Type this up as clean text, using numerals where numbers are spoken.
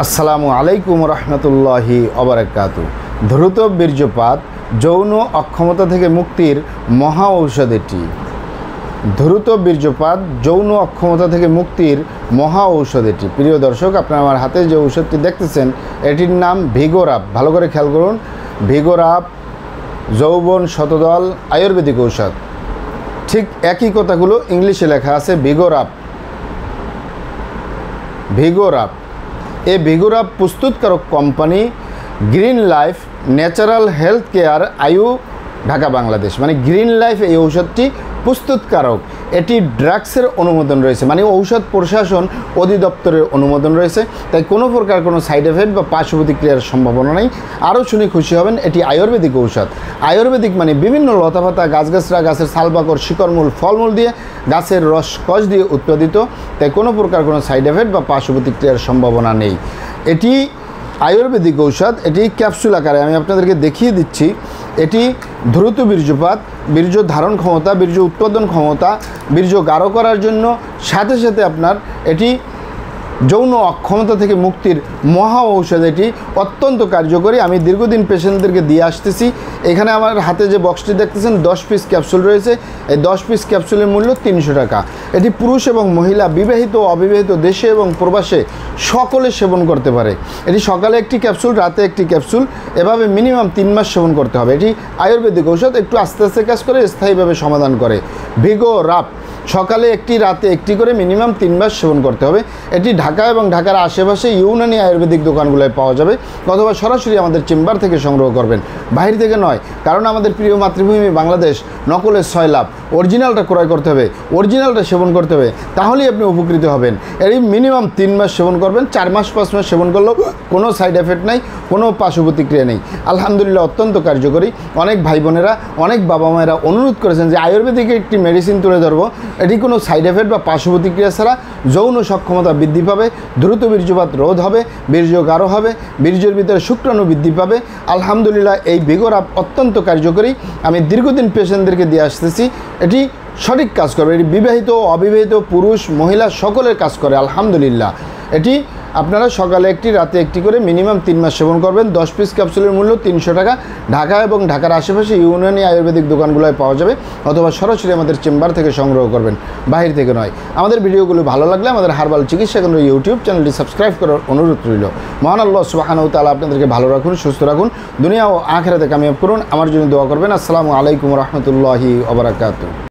আসসালামু আলাইকুম রহমতুল্লাহি ওবারাকাতু। দ্রুত বীর্যপাত যৌন অক্ষমতা থেকে মুক্তির মহা ঔষধ এটি। দ্রুত বীর্যপাত যৌন অক্ষমতা থেকে মুক্তির মহা ঔষধ এটি। প্রিয় দর্শক, আপনারা আমার হাতে যে ঔষধটি দেখতেছেন এটির নাম ভিগোরাপ। ভালো করে খেয়াল করুন, ভিগোরাপ যৌবন শতদল আয়ুর্বেদিক ঔষধ। ঠিক একই কথাগুলো ইংলিশে লেখা আছে ভিগোরাপ। ভিগোরাপ এই ভিগোরাপ প্রস্তুতকারক company green life natural health care আয়ু, ঢাকা বাংলাদেশ। মানে গ্রিন লাইফ এই ঔষধটি প্রস্তুতকারক। এটি ড্রাগসের অনুমোদন রয়েছে, মানে ঔষধ প্রশাসন অধিদপ্তরের অনুমোদন রয়েছে। তাই কোনো প্রকার কোনো সাইড এফেক্ট বা পার্শ্ব প্রতিক্রিয়ার সম্ভাবনা নেই। আরও শুনে খুশি হবেন, এটি আয়ুর্বেদিক ঔষধ। আয়ুর্বেদিক মানে বিভিন্ন লতাপাতা, গাছগাছরা, গাছের ছালবাকড়, শিকড়মূল, ফলমূল দিয়ে, গাছের রস কষ দিয়ে উৎপাদিত। তাই কোনো প্রকার কোনো সাইড এফেক্ট বা পার্শ্ব প্রতিক্রিয়ার সম্ভাবনা নেই। এটি আয়ুর্বেদিক ঔষধ। এটি ক্যাপসুল আকারে আমি আপনাদেরকে দেখিয়ে দিচ্ছি। এটি দ্রুত বীর্যপাত, বীর্য ধারণ ক্ষমতা, বীর্য উৎপাদন ক্ষমতা, বীর্য গাঢ় করার জন্য, সাথে সাথে আপনার এটি যৌন অক্ষমতা থেকে মুক্তির মহা ঔষধ। এটি অত্যন্ত কার্যকরী। আমি দীর্ঘদিন পেশেন্টদেরকে দিয়ে আসতেছি। এখানে আমার হাতে যে বক্সটি দেখতেছেন 10 পিস ক্যাপসুল রয়েছে। এই 10 পিস ক্যাপসুলের মূল্য 300 টাকা। এটি পুরুষ এবং মহিলা, বিবাহিত অবিবাহিত, দেশে এবং প্রবাসে সকলে সেবন করতে পারে। এটি সকালে একটি ক্যাপসুল, রাতে একটি ক্যাপসুল, এভাবে মিনিমাম 3 মাস সেবন করতে হবে। এটি আয়ুর্বেদিক ঔষধ, একটু আস্তে আস্তে কাজ করে, স্থায়ীভাবে সমাধান করে। ভিগোরাপ সকালে একটি, রাতে একটি করে মিনিমাম 3 মাস সেবন করতে হবে। এটি ঢাকা এবং ঢাকার আশেপাশে ইউনানি আয়ুর্বেদিক দোকানগুলোয় পাওয়া যাবে, অথবা সরাসরি আমাদের চেম্বার থেকে সংগ্রহ করবেন, বাইরে থেকে নয়। কারণ আমাদের প্রিয় মাতৃভূমি বাংলাদেশ, নকলের 6 লাভ। অরিজিনালটা ক্রয় করতে হবে, অরিজিনালটা সেবন করতে হবে, তাহলেই আপনি উপকৃত হবেন। এটি মিনিমাম 3 মাস সেবন করবেন। 4 মাস 5 মাস সেবন করলেও কোনো সাইড এফেক্ট নাই, কোনো পার্শ্ব প্রতিক্রিয়া নেই। আলহামদুলিল্লাহ, অত্যন্ত কার্যকরী। অনেক ভাই বোনেরা, অনেক বাবা মায়েরা অনুরোধ করেছেন যে আয়ুর্বেদিক একটি মেডিসিন তুলে ধরবো, এটি কোনো সাইড এফেক্ট বা পার্শ্ব প্রতিক্রিয়া ছাড়া যৌন সক্ষমতা বৃদ্ধি পাবে, দ্রুত বীর্যপাত রোধ হবে, বীর্য গাঢ় হবে, বীর্যের ভিতরে শুক্রাণু বৃদ্ধি পাবে। আলহামদুলিল্লাহ, এই ভিগোরাপ অত্যন্ত কার্যকরী। আমি দীর্ঘদিন পেশেন্টদেরকে দিয়ে আসতেছি। এটি সঠিক কাজ করবে। এটি বিবাহিত, অবিবাহিত, পুরুষ, মহিলা সকলের কাজ করে আলহামদুলিল্লাহ। এটি আপনারা সকালে একটি, রাতে একটি করে মিনিমাম 3 মাস সেবন করবেন। 10 পিস ক্যাপসুলের মূল্য 300 টাকা। ঢাকা এবং ঢাকার আশেপাশে ইউনানি আয়ুর্বেদিক দোকানগুলোয় পাওয়া যাবে, অথবা সরাসরি আমাদের চেম্বার থেকে সংগ্রহ করবেন, বাহির থেকে নয়। আমাদের ভিডিওগুলো ভালো লাগলে আমাদের হার্বাল চিকিৎসা কেন্দ্র ইউটিউব চ্যানেলটি সাবস্ক্রাইব করার অনুরোধ রইল। মহান আল্লাহ সুবহানাহু ওয়া তাআলা আপনাদেরকে ভালো রাখুন, সুস্থ রাখুন, দুনিয়া ও আখিরাতে কামিয়াব করুন। আমার জন্য দোয়া করবেন। আসসালামু আলাইকুম রহমতুল্লাহি ওয়া বারাকাতুহু।